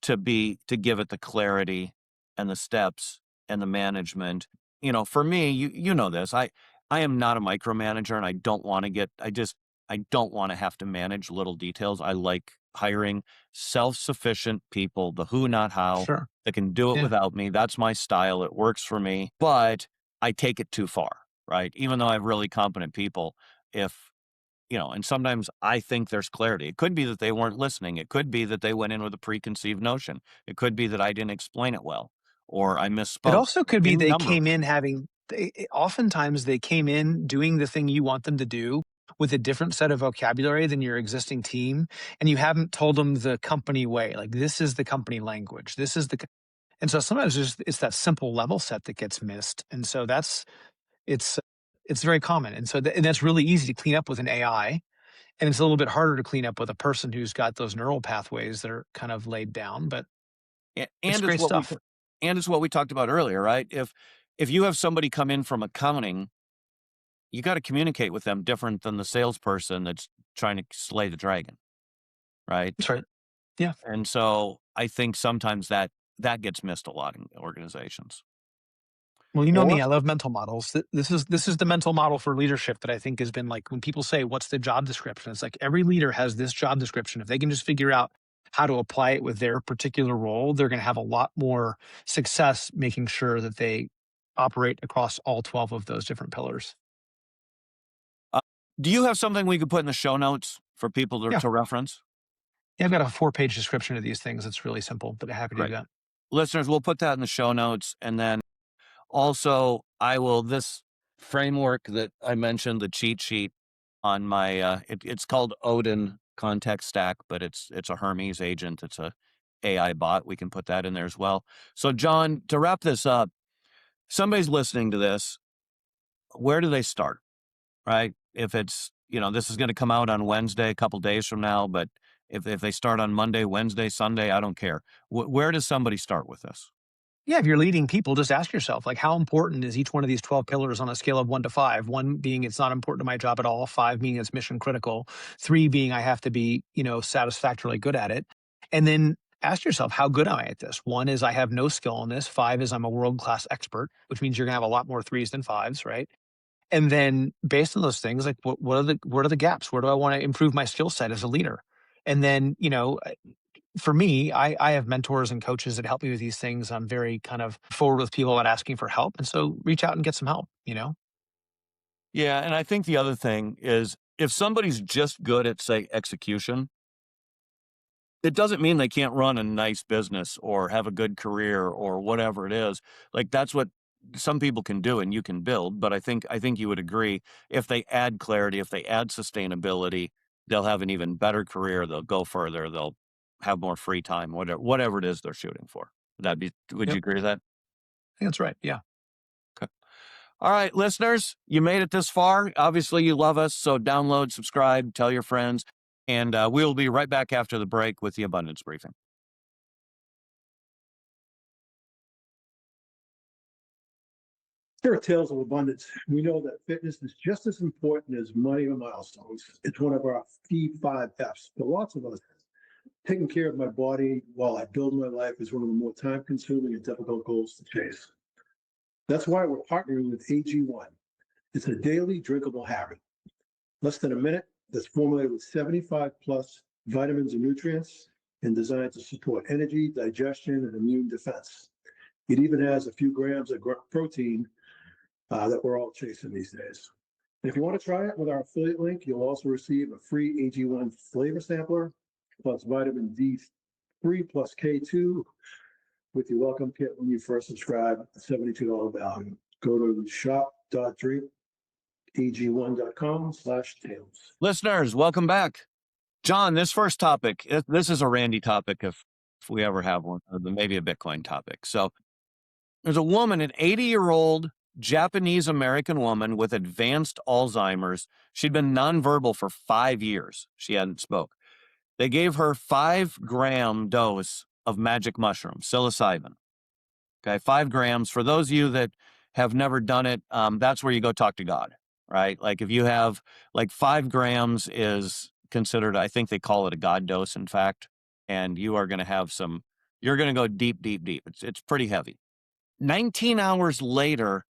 Speaker 1: to give it the clarity and the steps and the management. For me, you know this. I am not a micromanager and I don't want to get I just I don't want to have to manage little details. I like hiring self-sufficient people, the who, not how,
Speaker 2: Sure.
Speaker 1: that can do it
Speaker 2: Yeah.
Speaker 1: without me. That's my style. It works for me, but I take it too far, right? Even though I have really competent people, if and sometimes I think there's clarity. It could be that they weren't listening. It could be that they went in with a preconceived notion. It could be that I didn't explain it well or I
Speaker 2: It
Speaker 1: misspoke.
Speaker 2: also could be
Speaker 1: Any
Speaker 2: they
Speaker 1: number of
Speaker 2: came in having oftentimes they came in doing the thing you want them to do with a different set of vocabulary than your existing team, and you haven't told them the company way. Like, this is the company language. This is the c and so sometimes it's that simple level set that gets missed, and so it's it's very common, and so and that's really easy to clean up with an AI, and it's a little bit harder to clean up with a person who's got those neural pathways that are kind of laid down, but it's
Speaker 1: and it's
Speaker 2: great
Speaker 1: what we
Speaker 2: stuff.
Speaker 1: and it's what we talked about earlier, right? If you have somebody come in from accounting, you got to communicate with them different than the salesperson that's trying to slay the dragon, right?
Speaker 2: That's right. Yeah.
Speaker 1: And so I think sometimes that gets missed a lot in organizations.
Speaker 2: Well, you know
Speaker 1: Or
Speaker 2: me, I love mental models. This is the mental model for leadership that I think has been like when people say, "What's the job description?" It's like every leader has this job description. If they can just figure out how to apply it with their particular role, they're going to have a lot more success making sure that they operate across all 12 of those different pillars.
Speaker 1: uh, do you have something we could put in the show notes for people
Speaker 2: Yeah.
Speaker 1: to reference?
Speaker 2: Yeah, I've got a 4-page description of these things. It's really simple, but I'm happy to do
Speaker 1: Great.
Speaker 2: that.
Speaker 1: Listeners, we'll put that in the show notes. And then also, I will, this framework that I mentioned, the cheat sheet on my, it's called Odin Context Stack, but it's a Hermes agent. It's a AI bot. We can put that in there as well. So, John, to wrap this up, somebody's listening to this. Where do they start? Right? If it's, this is going to come out on Wednesday, a couple days from now, but if they start on Monday, Wednesday, Sunday, I don't care. Where does somebody start with this?
Speaker 2: Yeah, if you're leading people, just ask yourself, like, how important is each one of these 12 pillars on a scale of 1 to 5? 1 being it's not important to my job at all, 5 being it's mission critical, 3 being I have to be, satisfactorily good at it. And then ask yourself, how good am I at this? 1 is I have no skill in this, 5 is I'm a world-class expert, which means you're gonna have a lot more 3s than 5s, right? And then based on those things, like what are the gaps? Where do I want to improve my skill set as a leader? And then, for me, I have mentors and coaches that help me with these things. I'm very kind of forward with people about asking for help. And so reach out and get some help.
Speaker 1: Yeah, and I think the other thing is if somebody's just good at, say, execution, it doesn't mean they can't run a nice business or have a good career or whatever it is. Like that's what some people can do and you can build, but I think you would agree if they add clarity, if they add sustainability, they'll have an even better career, they'll go further, they'll have more free time, whatever it is they're shooting for. Would you
Speaker 2: Yep.
Speaker 1: agree with that?
Speaker 2: I think that's right. Yeah.
Speaker 1: Okay. All right, listeners, you made it this far. Obviously, you love us. So download, subscribe, tell your friends, and we'll be right back after the break with the abundance briefing.
Speaker 3: There are tales of abundance. We know that fitness is just as important as money or milestones. It's one of our key 5 F's. For lots of us, taking care of my body while I build my life is one of the more time consuming and difficult goals to chase. That's why we're partnering with AG1. It's a daily drinkable habit. Less than a minute, that's formulated with 75 plus vitamins and nutrients and designed to support energy, digestion, and immune defense. It even has a few grams of protein that we're all chasing these days. And if you want to try it with our affiliate link, you'll also receive a free AG1 flavor sampler, plus vitamin D3 plus K2 with your welcome kit when you first subscribe, a $72 value. Go to shop.drinkag1.com/tales.
Speaker 1: Listeners, welcome back. John, this first topic, this is a Randy topic if we ever have one, or maybe a Bitcoin topic. So there's a woman, an 80-year-old Japanese American woman with advanced Alzheimer's. She'd been nonverbal for 5 years. She hadn't spoke. They gave her 5-gram dose of magic mushroom, psilocybin. Okay, 5 grams. For those of you that have never done it, that's where you go talk to God, right? Like if you have, like 5 grams is considered, I think they call it a God dose, in fact, and you are going to have you're going to go deep, deep, deep. It's pretty heavy. 19 hours later,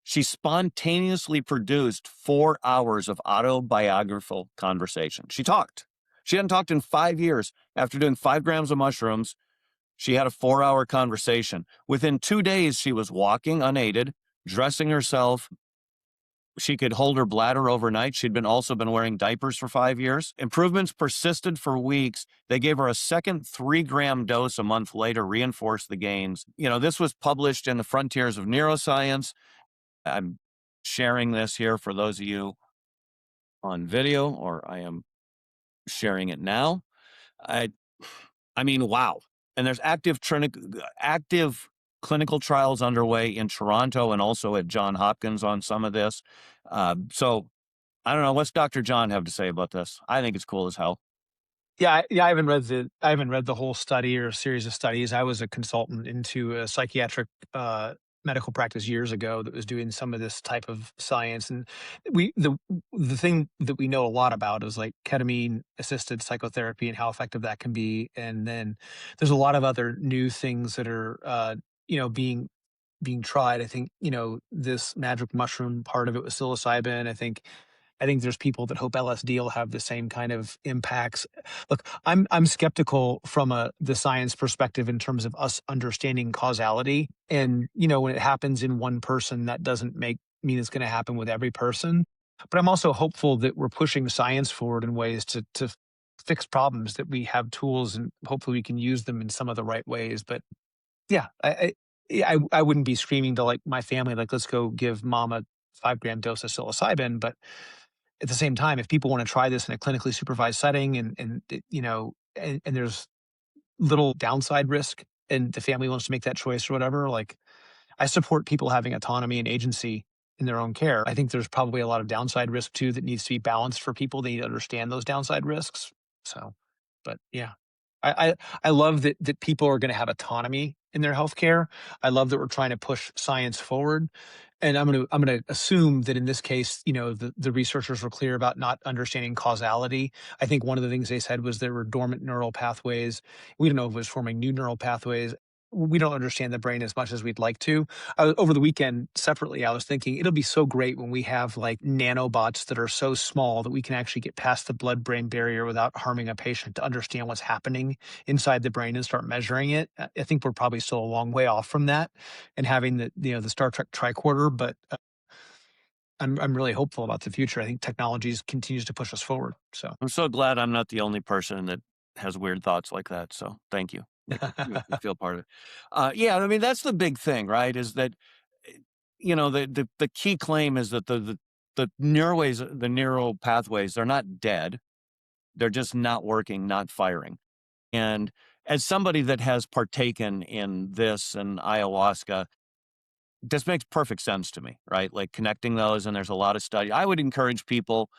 Speaker 1: She spontaneously produced 4 hours of autobiographical conversation. She talked. She hadn't talked in 5 years. After doing 5 grams of mushrooms, she had a 4-hour conversation. Within 2 days, she was walking unaided, dressing herself. She could hold her bladder overnight. She'd also been wearing diapers for 5 years. Improvements persisted for weeks. They gave her a second 3-gram dose a month later, reinforced the gains. This was published in the Frontiers of Neuroscience. I'm sharing this here for those of you on video, or I am sharing it now. I mean, wow. And there's active clinical trials underway in Toronto and also at Johns Hopkins on some of this. So I don't know. What's Dr. John have to say about this? I think it's cool as hell.
Speaker 2: Yeah, I haven't read the whole study or series of studies. I was a consultant into a psychiatric medical practice years ago that was doing some of this type of science, and the thing that we know a lot about is like ketamine assisted psychotherapy and how effective that can be. And then there's a lot of other new things that are being tried. I think this magic mushroom part of it was psilocybin. I think there's people that hope LSD will have the same kind of impacts. Look, I'm skeptical from the science perspective in terms of us understanding causality. And when it happens in one person, that doesn't mean it's going to happen with every person. But I'm also hopeful that we're pushing science forward in ways to fix problems, that we have tools and hopefully we can use them in some of the right ways. But yeah, I wouldn't be screaming to like my family, like, let's go give mom a 5-gram dose of psilocybin. But at the same time, if people want to try this in a clinically supervised setting and there's little downside risk and the family wants to make that choice or whatever, like, I support people having autonomy and agency in their own care. I think there's probably a lot of downside risk too that needs to be balanced for people. They need to understand those downside risks. So, but yeah, I love that people are going to have autonomy in their healthcare. I love that we're trying to push science forward. And I'm going to assume that in this case, the researchers were clear about not understanding causality. I think one of the things they said was there were dormant neural pathways. We don't know if it was forming new neural pathways. We don't understand the brain as much as we'd like to. Over the weekend, separately, I was thinking it'll be so great when we have like nanobots that are so small that we can actually get past the blood-brain barrier without harming a patient to understand what's happening inside the brain and start measuring it. I think we're probably still a long way off from that and having the Star Trek tricorder, but I'm really hopeful about the future. I think technologies continues to push us forward. So
Speaker 1: I'm so glad I'm not the only person that has weird thoughts like that. So thank you. I feel part of it. Yeah, I mean, that's the big thing, right? Is that, the key claim is that the neural pathways, they're not dead. They're just not working, not firing. And as somebody that has partaken in this and ayahuasca, this makes perfect sense to me, right? Like connecting those, and there's a lot of study. I would encourage people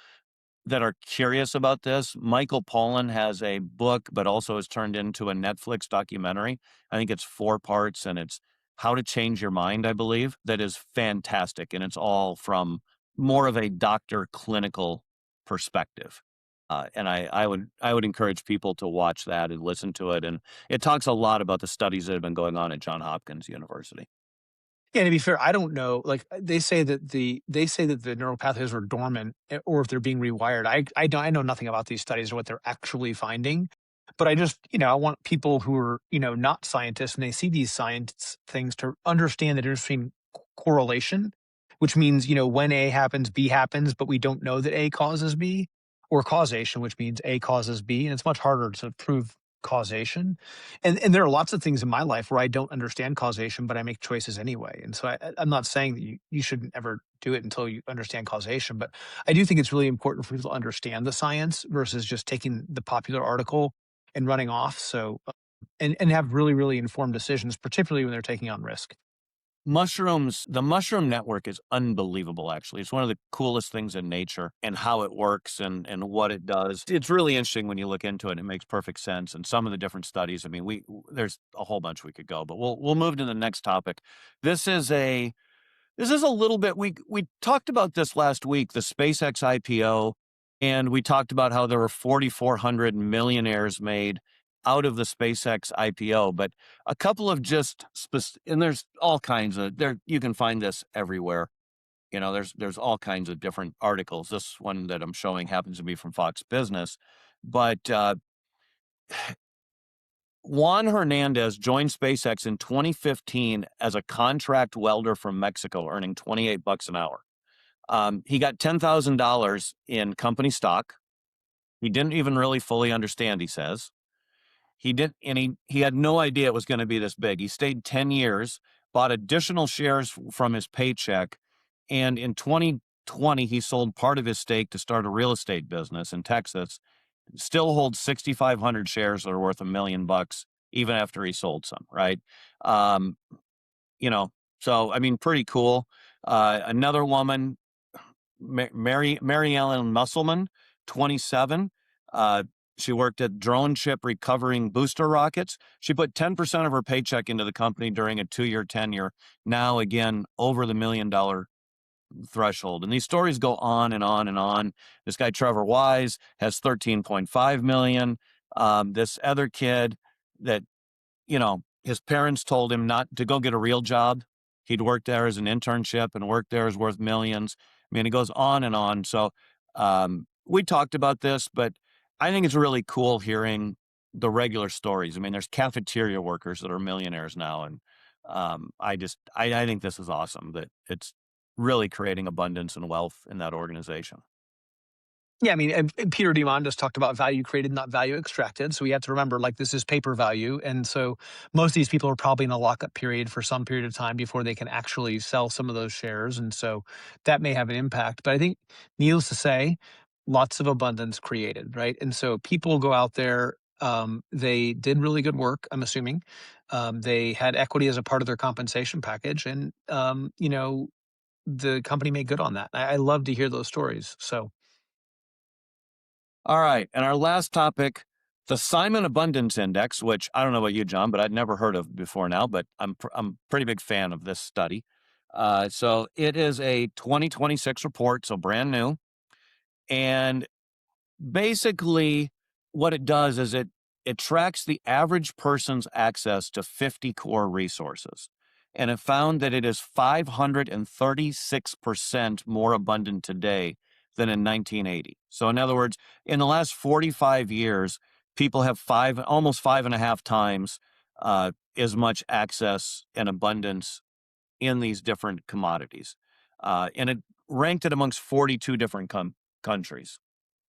Speaker 1: that are curious about this. Michael Pollan has a book, but also has turned into a Netflix documentary. I think it's 4 parts, and it's How to Change Your Mind, I believe. That is fantastic, and it's all from more of a doctor clinical perspective. And I would encourage people to watch that and listen to it. And it talks a lot about the studies that have been going on at Johns Hopkins University.
Speaker 2: Yeah, to be fair, I don't know. Like they say that the neural pathways were dormant, or if they're being rewired. I know nothing about these studies or what they're actually finding. But I just I want people who are not scientists and they see these science things to understand the difference between correlation, which means when A happens, B happens, but we don't know that A causes B, or causation, which means A causes B, and it's much harder to prove causation. And there are lots of things in my life where I don't understand causation, but I make choices anyway. And so I'm not saying that you shouldn't ever do it until you understand causation, but I do think it's really important for people to understand the science versus just taking the popular article and running off. So and have really, really informed decisions, particularly when they're taking on risk.
Speaker 1: Mushrooms, the mushroom network is unbelievable, actually. It's one of the coolest things in nature, and how it works and what it does. It's really interesting when you look into it. It makes perfect sense. And some of the different studies, I mean, there's a whole bunch we could go, but we'll move to the next topic. This is a little bit, we talked about this last week, the SpaceX IPO, and we talked about how there were 4,400 millionaires made out of the SpaceX IPO, but a couple of and there's all kinds of, you can find this everywhere. there's all kinds of different articles. This one that I'm showing happens to be from Fox Business, but Juan Hernandez joined SpaceX in 2015 as a contract welder from Mexico, earning $28 an hour. He got $10,000 in company stock. He didn't even really fully understand, he says. He did, and he had no idea it was going to be this big. He stayed 10 years, bought additional shares from his paycheck, and in 2020 he sold part of his stake to start a real estate business in Texas. Still holds 6,500 shares that are worth $1 million even after he sold some, right? Um, you know, so I mean, pretty cool. Another woman, Mary Ellen Musselman, 27. She worked at Drone Ship recovering booster rockets. She put 10% of her paycheck into the company during a 2-year tenure. Now, again, over the $1 million threshold. And these stories go on and on and on. This guy, Trevor Wise, has 13.5 million. This other kid that, his parents told him not to go get a real job. He'd worked there as an internship and worked there is worth millions. I mean, it goes on and on. So we talked about this, but I think it's really cool hearing the regular stories. I mean, there's cafeteria workers that are millionaires now. And I think this is awesome that it's really creating abundance and wealth in that organization.
Speaker 2: Yeah, I mean, and Peter Diamandis talked about value created, not value extracted. So we have to remember, like, this is paper value. And so most of these people are probably in a lockup period for some period of time before they can actually sell some of those shares. And so that may have an impact. But I think, needless to say, lots of abundance created, right? And so people go out there, they did really good work, I'm assuming. They had equity as a part of their compensation package. And, the company made good on that. I love to hear those stories. So,
Speaker 1: All right. And our last topic, the Simon Abundance Index, which I don't know about you, John, but I'd never heard of before now, but I'm a pretty big fan of this study. So it is a 2026 report, so brand new. And basically what it does is it tracks the average person's access to 50 core resources. And it found that it is 536% more abundant today than in 1980. So in other words, in the last 45 years, people have almost 5.5 times as much access and abundance in these different commodities. And it ranked it amongst 42 different countries.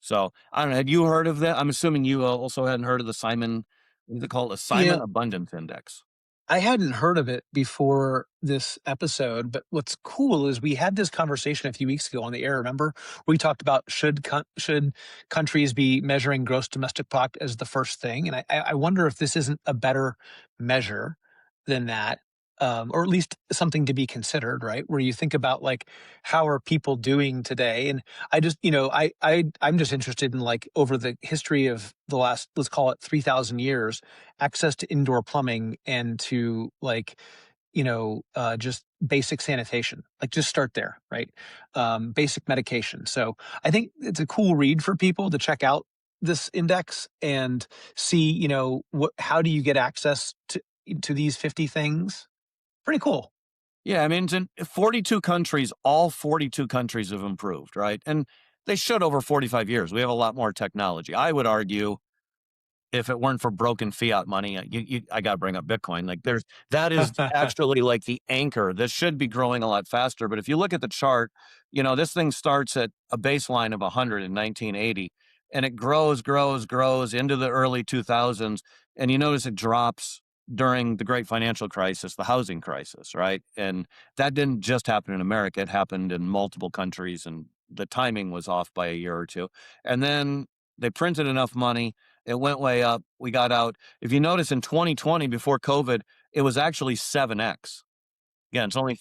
Speaker 1: So I don't know. Had you heard of that? I'm assuming you also hadn't heard of the Simon, what do they call it? A
Speaker 2: you
Speaker 1: Simon
Speaker 2: know,
Speaker 1: Abundance Index.
Speaker 2: I hadn't heard of it before this episode, but what's cool is we had this conversation a few weeks ago on the air. Remember, we talked about should countries be measuring gross domestic product as the first thing, and I wonder if this isn't a better measure than that, or at least something to be considered, right? Where you think about, like, how are people doing today, and I just, I'm just interested in, like, over the history of the last, let's call it 3,000 years, access to indoor plumbing and to, like, just basic sanitation. Like, just start there, right? Basic medication. So I think it's a cool read for people to check out this index and see, how do you get access to these 50 things? Pretty cool.
Speaker 1: Yeah, I mean, it's in 42 countries. All 42 countries have improved, right? And they should over 45 years. We have a lot more technology. I would argue if it weren't for broken fiat money, I got to bring up Bitcoin. Like that is actually like the anchor. This should be growing a lot faster. But if you look at the chart, this thing starts at a baseline of 100 in 1980, and it grows into the early 2000s. And you notice it drops during the great financial crisis, the housing crisis, right? And that didn't just happen in America. It happened in multiple countries, and the timing was off by a year or two. And then they printed enough money. It went way up. We got out. If you notice in 2020, before COVID, it was actually 7x. Again, it's only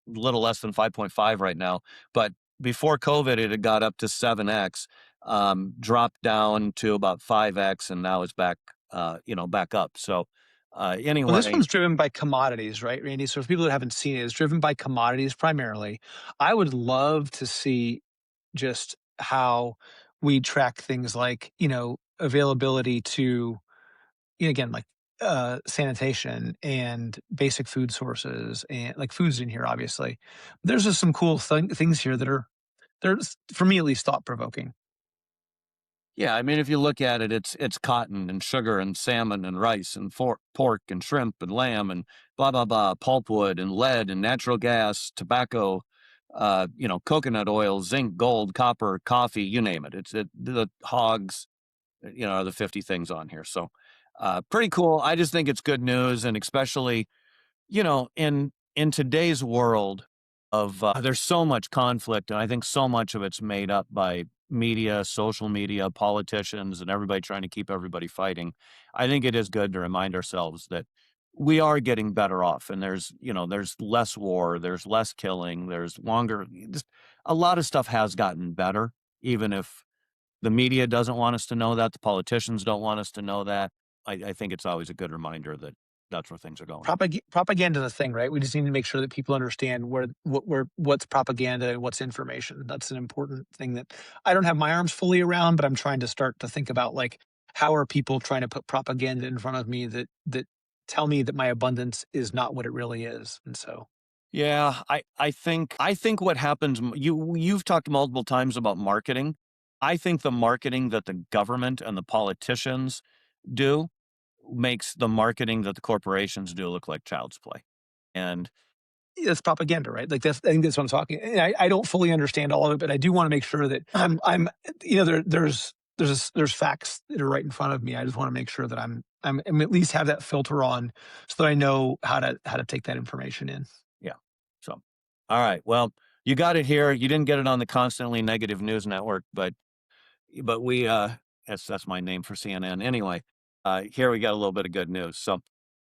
Speaker 1: little less than 5.5 right now. But before COVID, it had got up to 7x, dropped down to about 5x, and now it's back, back up. So
Speaker 2: Well, this
Speaker 1: anyway,
Speaker 2: one's driven by commodities, right, Randy? So for people that haven't seen it, it's driven by commodities primarily. I would love to see just how we track things like, availability to, again, like, sanitation and basic food sources, and like food's in here, obviously. There's just some cool things here that are, there's, for me at least, thought provoking.
Speaker 1: Yeah, I mean, if you look at it, it's cotton and sugar and salmon and rice and pork and shrimp and lamb and blah blah blah, pulpwood and lead and natural gas, tobacco, coconut oil, zinc, gold, copper, coffee, you name it. The hogs, are the 50 things on here. So, pretty cool. I just think it's good news, and especially, in today's world of there's so much conflict, and I think so much of it's made up by media, social media, politicians, and everybody trying to keep everybody fighting. I think it is good to remind ourselves that we are getting better off, and there's less war, there's less killing, there's longer. Just a lot of stuff has gotten better, even if the media doesn't want us to know that, the politicians don't want us to know that. I think it's always a good reminder that that's where things are going.
Speaker 2: Propaganda is a thing, right? We just need to make sure that people understand what's propaganda and what's information. That's an important thing that I don't have my arms fully around, but I'm trying to start to think about, like, how are people trying to put propaganda in front of me that tell me that my abundance is not what it really is. And so,
Speaker 1: Yeah, I think what happens, you've talked multiple times about marketing. I think the marketing that the government and the politicians do makes the marketing that the corporations do look like child's play. And
Speaker 2: it's propaganda, right? Like, I think that's what I'm talking. And I don't fully understand all of it, but I do want to make sure that there's facts that are right in front of me. I just want to make sure that I'm at least have that filter on, so that I know how to take that information in.
Speaker 1: yeah, so all right, well, you got it here. You didn't get it on the constantly negative news network, but we that's my name for CNN anyway. Here we got a little bit of good news. So,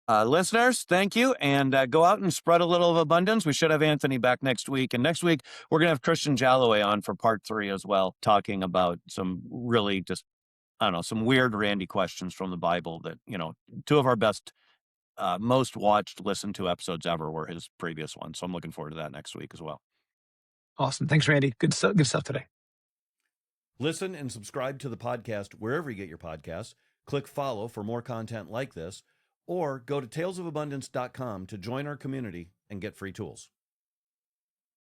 Speaker 1: listeners, thank you, and go out and spread a little of abundance. We should have Anthony back next week, and next week we're gonna have Christian Jalloway on for part 3 as well, talking about some really just, I don't know, some weird Randy questions from the Bible that, 2 of our best, most watched, listened to episodes ever were his previous ones. So I'm looking forward to that next week as well.
Speaker 2: Awesome. Thanks, Randy. Good stuff today.
Speaker 4: Listen and subscribe to the podcast wherever you get your podcasts. Click follow for more content like this, or go to talesofabundance.com to join our community and get free tools.